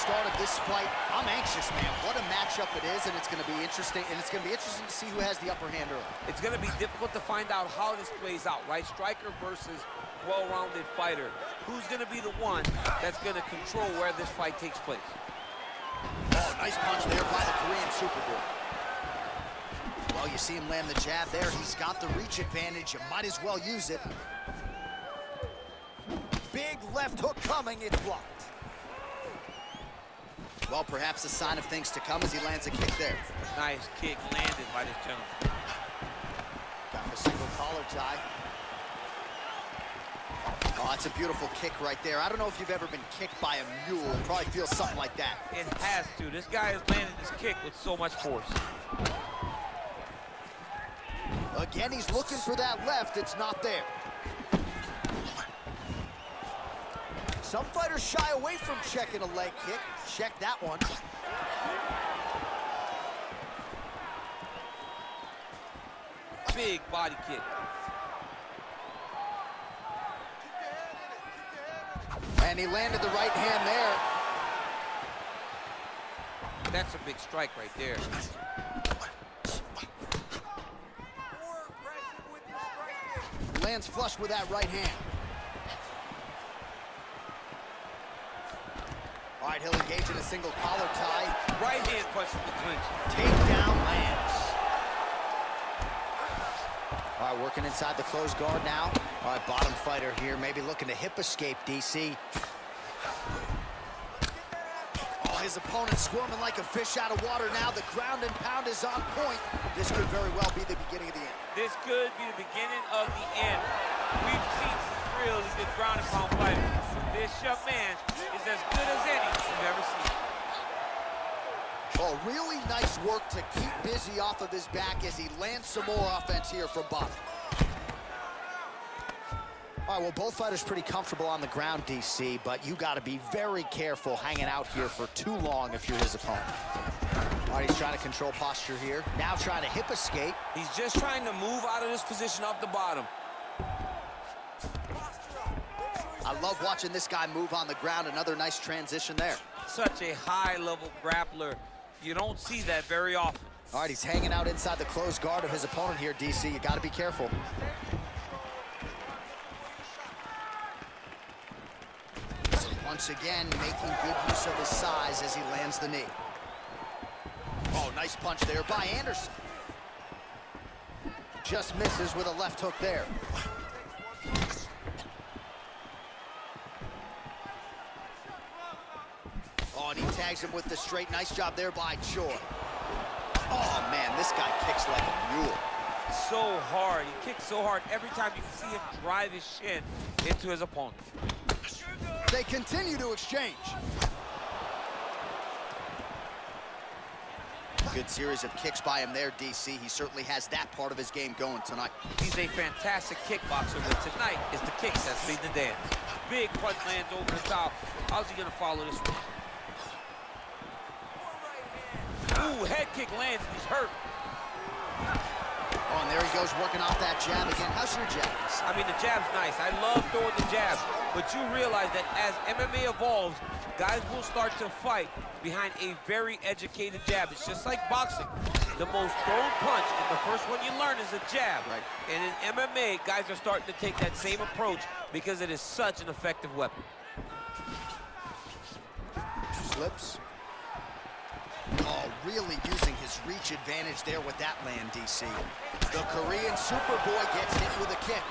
start of this fight. I'm anxious, man. What a matchup it is, and it's going to be interesting. And it's going to be interesting to see who has the upper hand early. It's going to be difficult to find out how this plays out, right? Striker versus well-rounded fighter. Who's going to be the one that's going to control where this fight takes place? Oh, nice punch there by the Korean Superboy. Well, you see him land the jab there. He's got the reach advantage. You might as well use it. Big left hook coming. It's blocked. Well, perhaps a sign of things to come as he lands a kick there. Nice kick landed by this gentleman. Got a single collar tie. Oh, that's a beautiful kick right there. I don't know if you've ever been kicked by a mule. It probably feels something like that. It has to. This guy has landed this kick with so much force. Again, he's looking for that left. It's not there. Some fighters shy away from checking a leg kick. Check that one. Big body kick. And he landed the right hand there. That's a big strike right there. Lands flush with that right hand. All right, he'll engage in a single collar tie. Right hand punch from the clinch. Takedown lands. All right, working inside the closed guard now. All right, bottom fighter here, maybe looking to hip escape, DC. Oh, his opponent squirming like a fish out of water now. The ground and pound is on point. This could very well be the beginning of the end. This could be the beginning of the end. We've seen some really good ground and pound fighters. This young man is as good as any you've ever seen. Oh, really nice work to keep busy off of his back as he lands some more offense here from bottom. All right, well, both fighters pretty comfortable on the ground, DC, but you got to be very careful hanging out here for too long if you're his opponent. All right, he's trying to control posture here. Now trying to hip escape. He's just trying to move out of this position off the bottom. I love watching this guy move on the ground. Another nice transition there. Such a high-level grappler. You don't see that very often. All right, he's hanging out inside the closed guard of his opponent here, DC. You got to be careful. So once again, making good use of his size as he lands the knee. Oh, nice punch there by Anderson. Just misses with a left hook there. Oh, and he tags him with the straight. Nice job there by Choi. Oh, man, this guy kicks like a mule. So hard. He kicks so hard every time you can see him drive his shin into his opponent. They continue to exchange. Good series of kicks by him there, DC. He certainly has that part of his game going tonight. He's a fantastic kickboxer, but tonight is the kicks that lead the dance. Big punch lands over the top. How's he gonna follow this one? Ooh, head kick lands and he's hurt. Oh, and there he goes working off that jab again. How's your jab? I mean, the jab's nice. I love throwing the jab, but you realize that as MMA evolves, guys will start to fight behind a very educated jab. It's just like boxing. The most thrown punch and the first one you learn is a jab. Right. And in MMA, guys are starting to take that same approach because it is such an effective weapon. Slips. Oh, really using his reach advantage there with that land, DC. The Korean Superboy gets hit with a kick.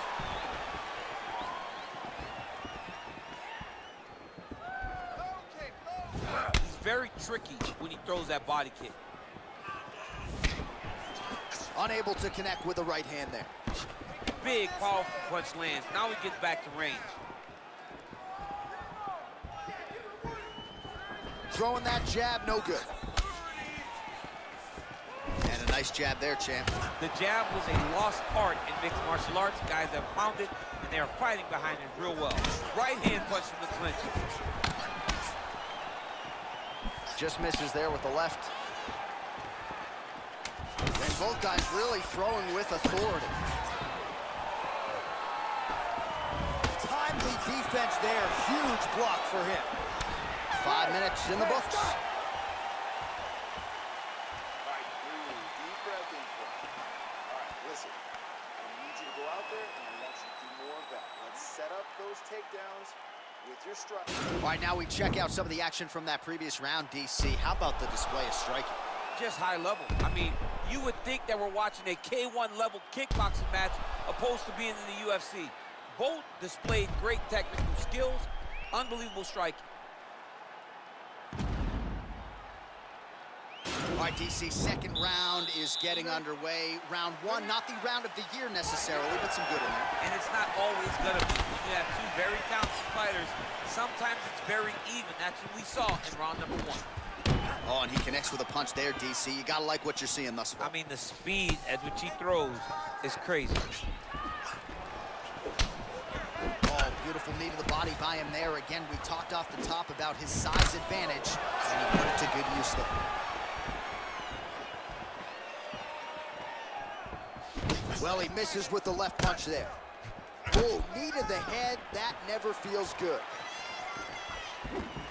He's very tricky when he throws that body kick. Unable to connect with the right hand there. Big, powerful punch lands. Now he gets back to range. Throwing that jab, no good. And a nice jab there, champ. The jab was a lost art in mixed martial arts. Guys have found it, and they are fighting behind it real well. Right hand punch from the clinch. Just misses there with the left. And both guys really throwing with authority. Timely defense there. Huge block for him. 5 minutes in the books. All right, deep breath in for it. All right, listen. I need you to go out there, and I want you to do more of that. Let's set up those takedowns with your strike. All right, now we check out some of the action from that previous round, DC. How about the display of striking? Just high level. I mean, you would think that we're watching a K1 level kickboxing match opposed to being in the UFC. Both displayed great technical skills, unbelievable striking. All right, DC, second round is getting underway. Round one, not the round of the year necessarily, but some good in there. And it's not always gonna be. When you have two very talented fighters, sometimes it's very even. That's what we saw in round number one. Oh, and he connects with a punch there, DC. You gotta like what you're seeing thus far. I mean, the speed at which he throws is crazy. Oh, beautiful knee to the body by him there. Again, we talked off the top about his size advantage, and he put it to good use there. Well, he misses with the left punch there. Oh, knee to the head. That never feels good.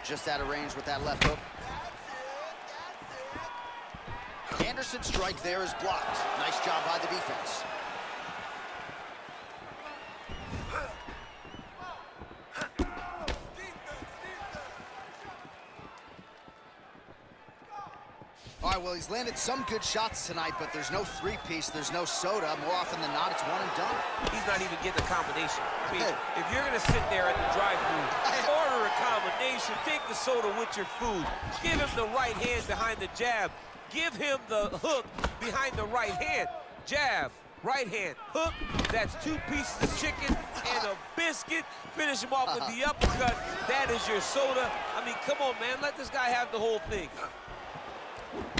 Just out of range with that left hook. Anderson's strike there is blocked. Nice job by the defense. All right, well, he's landed some good shots tonight, but there's no three-piece, there's no soda. More often than not, it's one and done. He's not even getting a combination. I mean, if you're gonna sit there at the drive-thru, order a combination, take the soda with your food, give him the right hand behind the jab, give him the hook behind the right hand. Jab, right hand, hook, that's 2 pieces of chicken and a biscuit. Finish him off with the uppercut. That is your soda. I mean, come on, man, let this guy have the whole thing.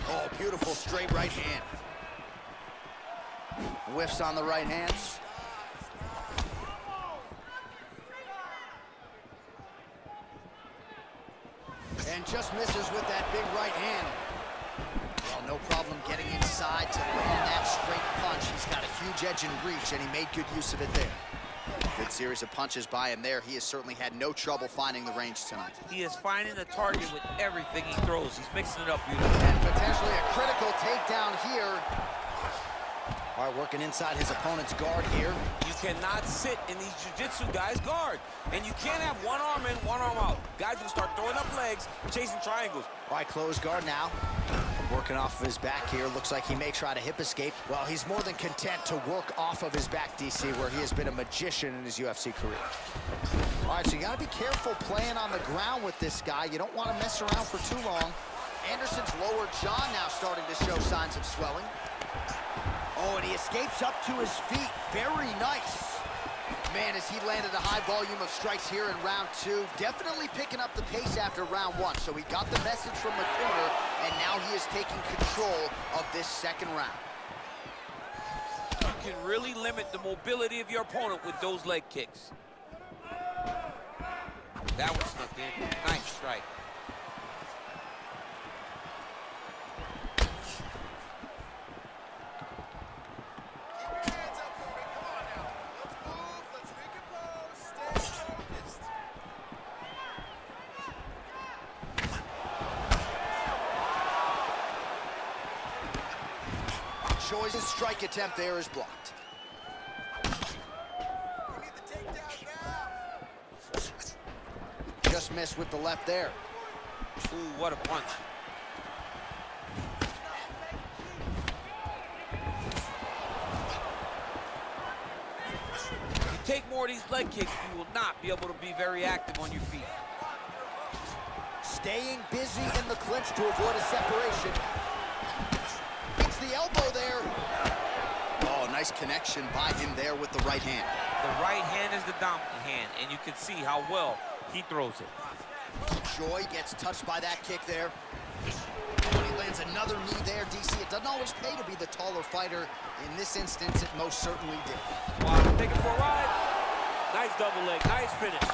Oh, beautiful straight right hand. Whiffs on the right hands. And just misses with that big right hand. Well, no problem getting inside to land that straight punch. He's got a huge edge and reach, and he made good use of it there. Good series of punches by him there. He has certainly had no trouble finding the range tonight. He is finding the target with everything he throws. He's mixing it up beautifully. And potentially a critical takedown here. All right, working inside his opponent's guard here. You cannot sit in these jiu-jitsu guys' guard. And you can't have one arm in, one arm out. Guys will start throwing up legs, chasing triangles. All right, closed guard now. Working off of his back here. Looks like he may try to hip escape. Well, he's more than content to work off of his back, DC, where he has been a magician in his UFC career. All right, so you got to be careful playing on the ground with this guy. You don't want to mess around for too long. Anderson's lower jaw now starting to show signs of swelling. Oh, and he escapes up to his feet. Very nice. Man, as he landed a high volume of strikes here in round two, definitely picking up the pace after round one. So he got the message from the corner, and now he is taking control of this second round. You can really limit the mobility of your opponent with those leg kicks. That one snuck in. Nice strike. Choi's strike attempt there is blocked. Just missed with the left there. Ooh, what a punch. If you take more of these leg kicks, you will not be able to be very active on your feet. Staying busy in the clinch to avoid a separation. It's the elbow there. Oh, nice connection by him there with the right hand. The right hand is the dominant hand, and you can see how well he throws it. Choi gets touched by that kick there. When he lands another knee there, DC, it doesn't always pay to be the taller fighter. In this instance, it most certainly did. Wow, take it for a ride. Nice double leg, nice finish.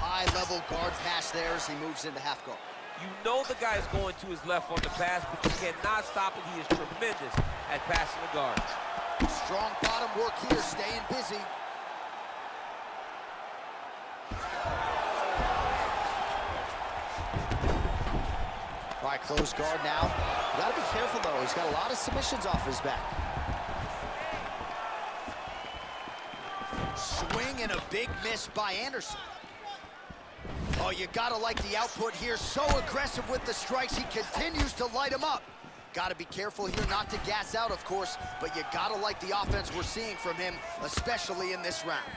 High-level guard pass there as he moves into half guard. You know the guy's going to his left on the pass, but you cannot stop it. He is tremendous at passing the guard. Strong bottom work here, staying busy. All right, close guard now. You gotta be careful, though. He's got a lot of submissions off his back. Swing and a big miss by Anderson. Oh, you gotta like the output here. So aggressive with the strikes. He continues to light him up. Gotta be careful here not to gas out, of course, but you gotta like the offense we're seeing from him, especially in this round.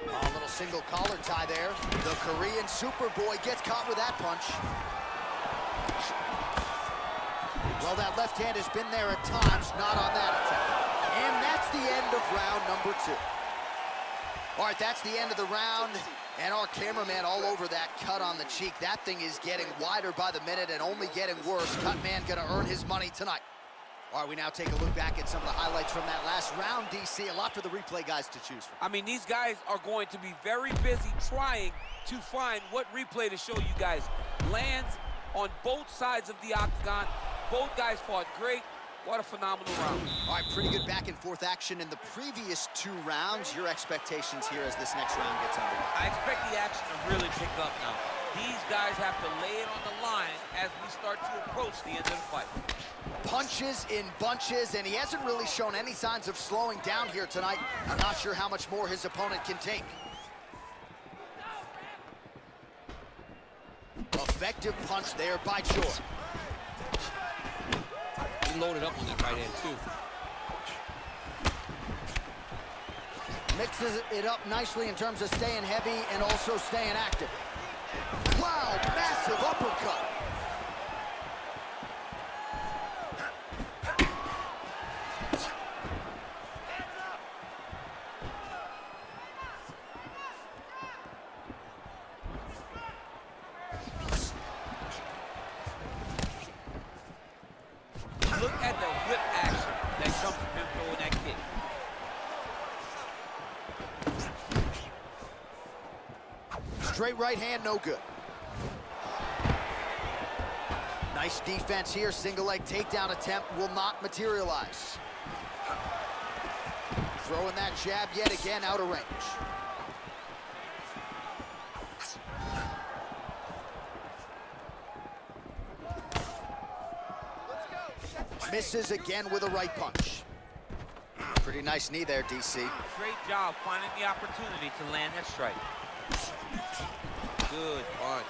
Oh, a little single collar tie there. The Korean Superboy gets caught with that punch. Well, that left hand has been there at times, not on that attack. And that's the end of round number 2. All right, that's the end of the round. And our cameraman all over that cut on the cheek. That thing is getting wider by the minute and only getting worse. Cut man gonna earn his money tonight. All right, we now take a look back at some of the highlights from that last round, DC. A lot for the replay guys to choose from. I mean, these guys are going to be very busy trying to find what replay to show you guys. Lands on both sides of the octagon. Both guys fought great. What a phenomenal round. All right, pretty good back and forth action in the previous 2 rounds. Your expectations here as this next round gets underway? I expect the action to really pick up now. These guys have to lay it on the line as we start to approach the end of the fight. Punches in bunches, and he hasn't really shown any signs of slowing down here tonight. I'm not sure how much more his opponent can take. Effective punch there by Choi. He loaded up on that right hand, too. Mixes it up nicely in terms of staying heavy and also staying active. Wow, massive uppercut. Look at the whip action that comes from him throwing that kick. Straight right hand, no good. Nice defense here. Single leg takedown attempt will not materialize. Throwing that jab yet again out of range. Misses again with a right punch. Pretty nice knee there, DC. Great job finding the opportunity to land that strike. Good punch.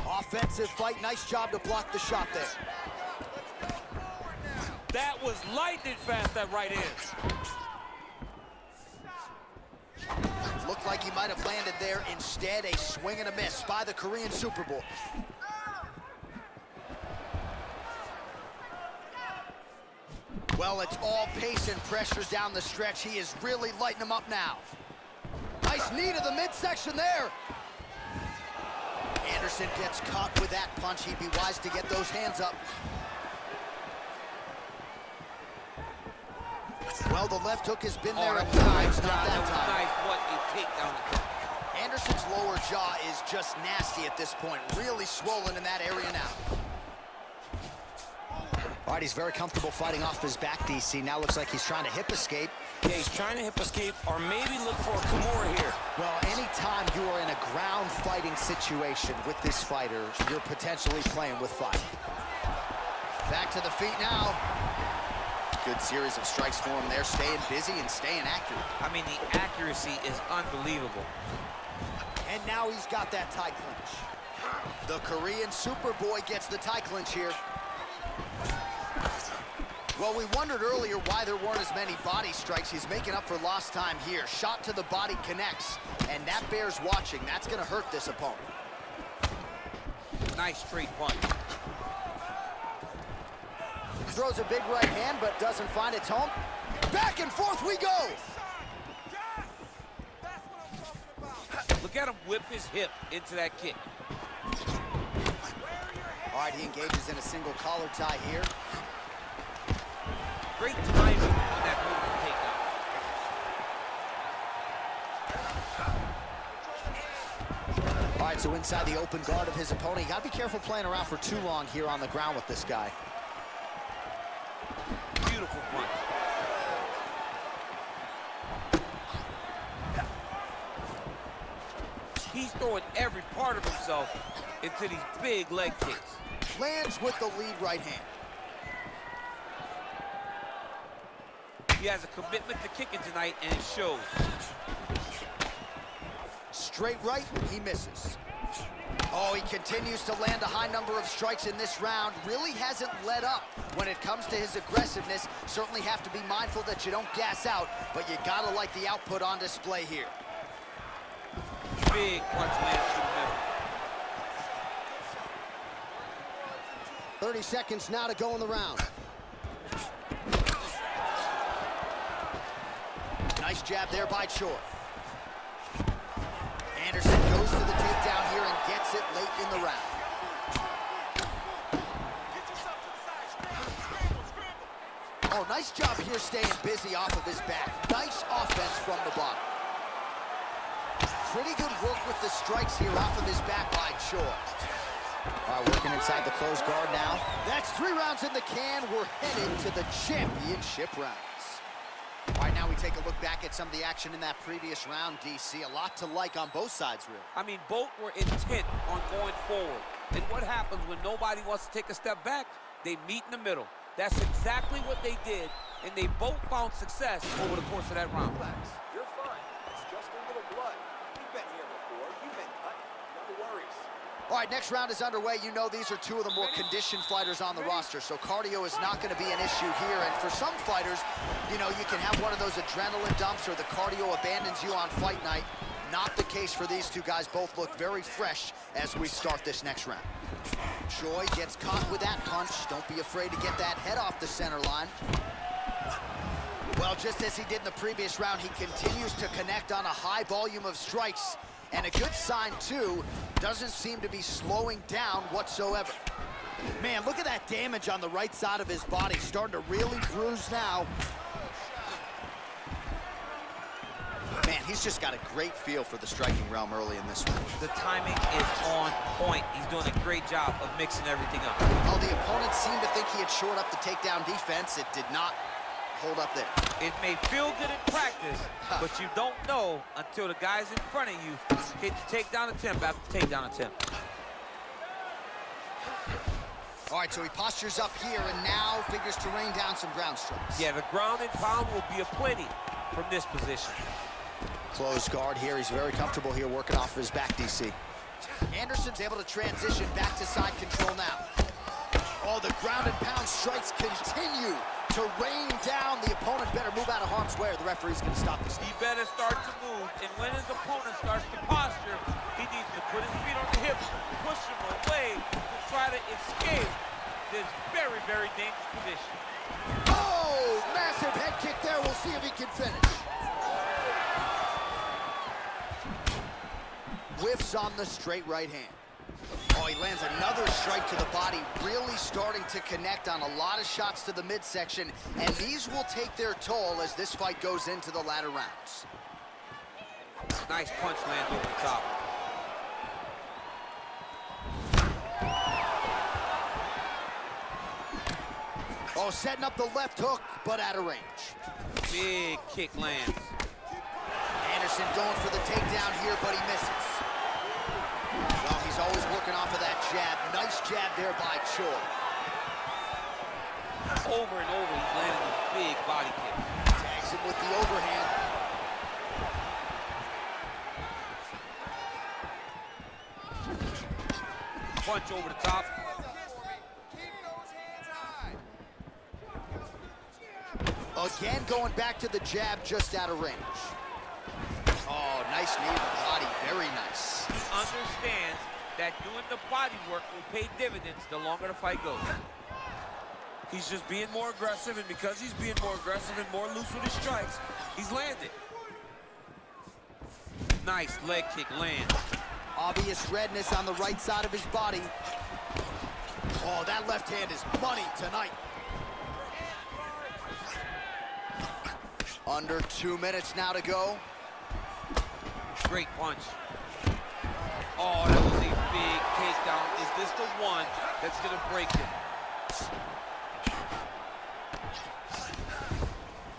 Offensive fight, nice job to block the shot there. That was lightning fast, that right hand. Looked like he might have landed there. Instead, a swing and a miss by the Korean Superboy. Well, it's all pace and pressure down the stretch. He is really lighting him up now. Nice knee to the midsection there. Anderson gets caught with that punch. He'd be wise to get those hands up. Well, the left hook has been there at times, not that time. Nice, what a takedown. Anderson's lower jaw is just nasty at this point. Really swollen in that area now. All right, he's very comfortable fighting off his back, DC. Now looks like he's trying to hip escape. Yeah, he's trying to hip escape or maybe look for a Kimura here. Well, anytime you are in a ground fighting situation with this fighter, you're potentially playing with fire. Back to the feet now. Good series of strikes for him there, staying busy and staying accurate. I mean, the accuracy is unbelievable. And now he's got that tie clinch. The Korean Superboy gets the tie clinch here. Well, we wondered earlier why there weren't as many body strikes. He's making up for lost time here. Shot to the body connects, and that bears watching. That's going to hurt this opponent. Nice straight punch. Throws a big right hand, but doesn't find its home. Back and forth we go. Look at him whip his hip into that kick. All right, he engages in a single collar tie here. Great timing on that move to take out. All right, so inside the open guard of his opponent. You got to be careful playing around for too long here on the ground with this guy. Beautiful punch. He's throwing every part of himself into these big leg kicks. Lands with the lead right hand. He has a commitment to kicking tonight, and it shows. Straight right, he misses. Oh, he continues to land a high number of strikes in this round. Really hasn't let up when it comes to his aggressiveness. Certainly have to be mindful that you don't gas out, but you gotta like the output on display here. Big punch lands through the middle. 30 seconds now to go in the round. Nice jab there by Choi. Anderson goes to the takedown here and gets it late in the round. Oh, nice job here staying busy off of his back. Nice offense from the bottom. Pretty good work with the strikes here off of his back by Choi. All right, working inside the closed guard now. That's 3 rounds in the can. We're headed to the championship rounds. All right, now we take a look back at some of the action in that previous round, DC. A lot to like on both sides, really. I mean, both were intent on going forward. And what happens when nobody wants to take a step back? They meet in the middle. That's exactly what they did, and they both found success over the course of that round. You're fine. It's just a little blood. You've been here before. You've been cut. No worries. All right, next round is underway. You know these are 2 of the more conditioned fighters on the roster, so cardio is not going to be an issue here. And for some fighters, you know, you can have one of those adrenaline dumps or the cardio abandons you on fight night. Not the case for these 2 guys. Both look very fresh as we start this next round. Choi gets caught with that punch. Don't be afraid to get that head off the center line. Well, just as he did in the previous round, he continues to connect on a high volume of strikes. And a good sign, too, doesn't seem to be slowing down whatsoever. Man, look at that damage on the right side of his body. Starting to really bruise now. Man, he's just got a great feel for the striking realm early in this one. The timing is on point. He's doing a great job of mixing everything up. Well, the opponent seemed to think he had shored up the takedown defense. It did not hold up there. It may feel good in practice, but you don't know until the guys in front of you hit the takedown attempt after the takedown attempt. All right, so he postures up here and now figures to rain down some ground strikes. Yeah, the ground and pound will be aplenty from this position. Closed guard here. He's very comfortable here working off of his back, DC. Anderson's able to transition back to side control now. Oh, the ground and pound strikes continue to rain down. The opponent better move out of harm's way or the referee's going to stop this. He better start to move, and when his opponent starts to posture, he needs to put his feet on the hips, push him away to try to escape this very, very dangerous position. Oh, massive head kick there. We'll see if he can finish. Whiffs on the straight right hand. Oh, he lands another strike to the body, really starting to connect on a lot of shots to the midsection, and these will take their toll as this fight goes into the latter rounds. Nice punch lands over the top. Oh, setting up the left hook, but out of range. Big kick lands. Anderson going for the takedown here, but he misses. Well, he's always working off of that jab. Nice jab there by Choi. Over and over, he's landing these big body kicks. Tags him with the overhand. Punch over the top. Again, going back to the jab, just out of range. Oh, nice knee to the body, very nice. He understands that doing the body work will pay dividends the longer the fight goes. He's just being more aggressive, and because he's being more aggressive and more loose with his strikes, he's landed. Nice leg kick lands. Obvious redness on the right side of his body. Oh, that left hand is money tonight. Under 2 minutes now to go. Great punch. Oh, that was a big takedown. Is this the one that's gonna break him?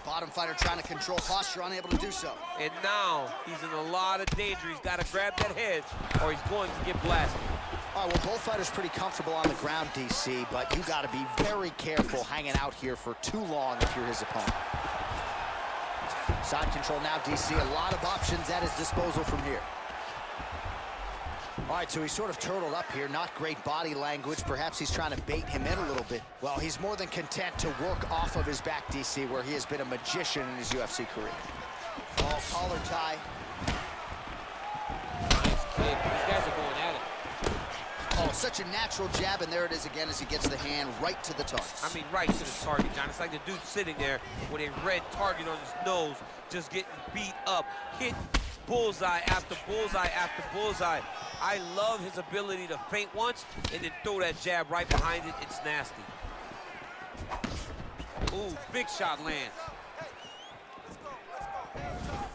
Bottom fighter trying to control posture, unable to do so. And now he's in a lot of danger. He's got to grab that head or he's going to get blasted. All right, well, both fighters pretty comfortable on the ground, DC, but you got to be very careful hanging out here for too long if you're his opponent. Side control now, DC. A lot of options at his disposal from here. All right, so he's sort of turtled up here. Not great body language. Perhaps he's trying to bait him in a little bit. Well, he's more than content to work off of his back, DC, where he has been a magician in his UFC career. Oh, collar tie. Nice kick. These guys are going at it. Oh, such a natural jab, and there it is again as he gets the hand right to the target. I mean, right to the target, John. It's like the dude sitting there with a red target on his nose, just getting beat up, hit bullseye after bullseye after bullseye. I love his ability to feint once and then throw that jab right behind it. It's nasty. Ooh, big shot lands.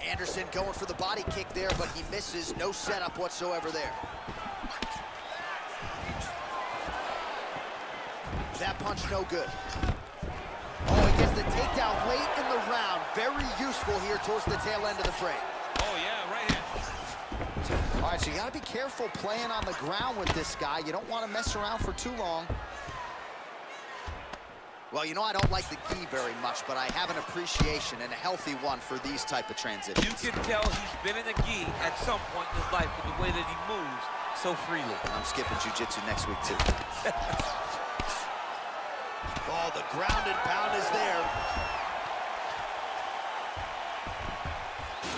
Anderson going for the body kick there, but he misses. No setup whatsoever there. That punch no good. Oh, he gets the takedown late in the round. Very useful here towards the tail end of the frame. Oh, yeah, right hand. All right, so you got to be careful playing on the ground with this guy. You don't want to mess around for too long. Well, you know I don't like the gi very much, but I have an appreciation and a healthy one for these type of transitions. You can tell he's been in a gi at some point in his life with the way that he moves so freely. I'm skipping jiu-jitsu next week, too. Oh, the ground and pound is there.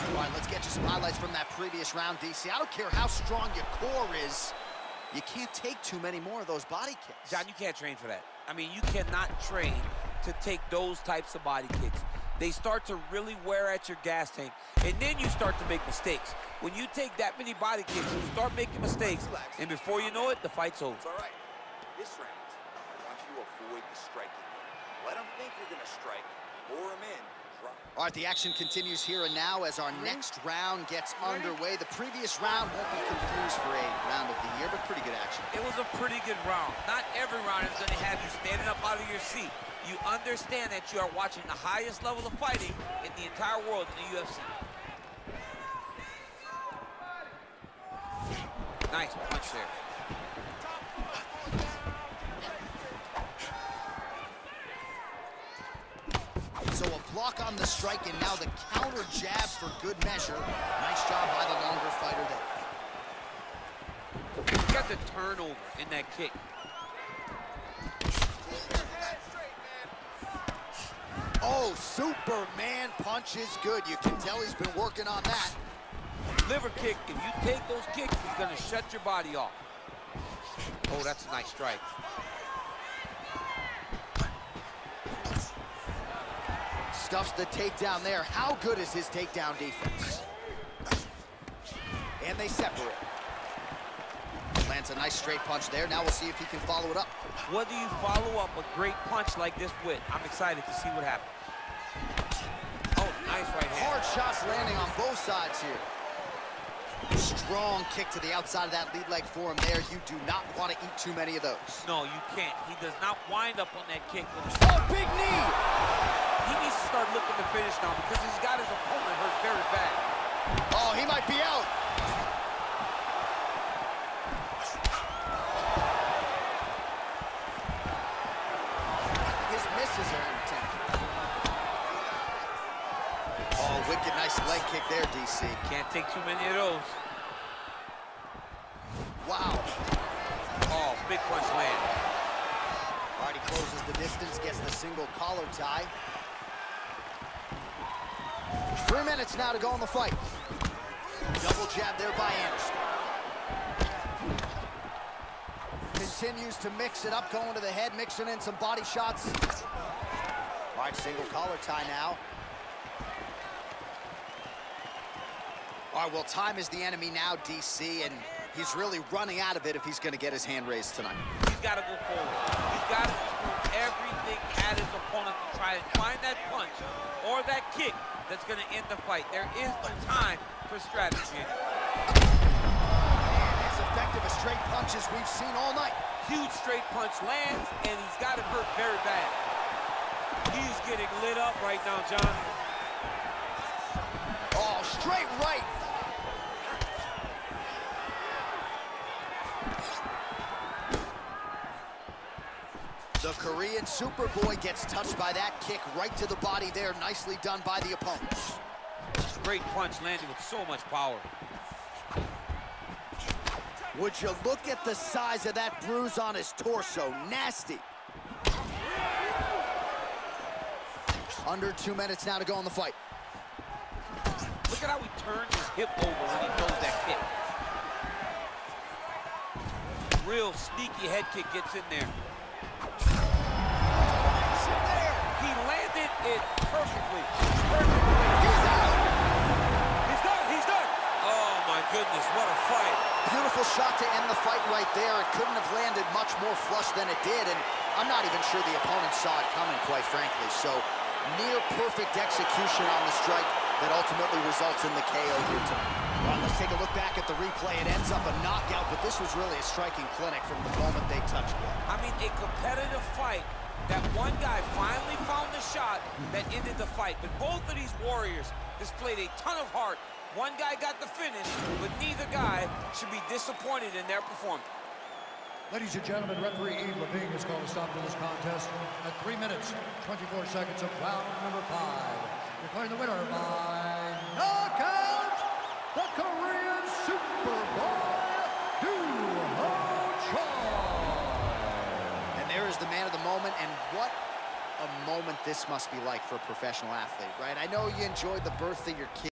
All right, let's get you some highlights from that previous round, DC. I don't care how strong your core is. You can't take too many more of those body kicks. John, you can't train for that. I mean, you cannot train to take those types of body kicks. They start to really wear at your gas tank, and then you start to make mistakes. When you take that many body kicks, you start making mistakes, and before you know it, the fight's over. It's all right. This round, I want you to avoid the striking. Let them think you're going to strike. Bore them in. Drop. All right, the action continues here and now as our next round gets underway. The previous round won't be confused for a round of the year, but pretty good action. It was a pretty good round. Not every round is going to have you standing up out of your seat. You understand that you are watching the highest level of fighting in the entire world in the UFC. Nice punch there. So a block on the strike, and now the counter jab for good measure. Nice job by the longer fighter there. He got the turnover in that kick. Oh, Superman punch is good. You can tell he's been working on that. Liver kick, if you take those kicks, he's gonna shut your body off. Oh, that's a nice strike. Stuffs the takedown there. How good is his takedown defense? And they separate. Lands a nice straight punch there. Now we'll see if he can follow it up. What do you follow up a great punch like this with? I'm excited to see what happens. Oh, nice right hand. Hard shots landing on both sides here. Strong kick to the outside of that lead leg for him there. You do not want to eat too many of those. No, you can't. He does not wind up on that kick. Oh, big knee! He needs to start looking to finish now because he's got his opponent hurt very bad. Oh, he might be out. His misses are unattempted. Oh, wicked nice leg kick there, DC. Can't take too many of those. Wow. Oh, big punch land. All right, he closes the distance, gets the single collar tie. 3 minutes now to go in the fight. Double jab there by Anderson. Continues to mix it up, going to the head, mixing in some body shots. All right, single collar tie now. All right, well, time is the enemy now, DC, and he's really running out of it if he's going to get his hand raised tonight. He's got to go forward. He's got to do everything at his opponent to try and find that punch or that kick that's going to end the fight. There is no time for strategy. As effective as straight punches we've seen all night. Huge straight punch lands, and he's got it hurt very bad. He's getting lit up right now, John. Oh, straight right. The Korean Superboy gets touched by that kick right to the body there. Nicely done by the opponent. Great punch landing with so much power. Would you look at the size of that bruise on his torso? Nasty. Under 2 minutes now to go in the fight. Look at how he turns his hip over when he throws that kick. Real sneaky head kick gets in there. He landed it perfectly. He's out. He's done, he's done. Oh my goodness, what a fight. Beautiful shot to end the fight right there. It couldn't have landed much more flush than it did, and I'm not even sure the opponent saw it coming, quite frankly. So, near perfect execution on the strike that ultimately results in the KO here tonight. All right, let's take a look back at the replay. It ends up a knockout, but this was really a striking clinic from the moment they touched it. I mean, a competitive fight that one guy finally found the shot that ended the fight. But both of these warriors displayed a ton of heart. One guy got the finish, but neither guy should be disappointed in their performance. Ladies and gentlemen, referee Yves Levine has called a stop to this contest at 3 minutes, 24 seconds of round number 5. Declaring the winner by knockout, the Korean Superboy, Doohochoi. And there is the man of the moment, and what a moment this must be like for a professional athlete, right? I know you enjoyed the birth of your kid.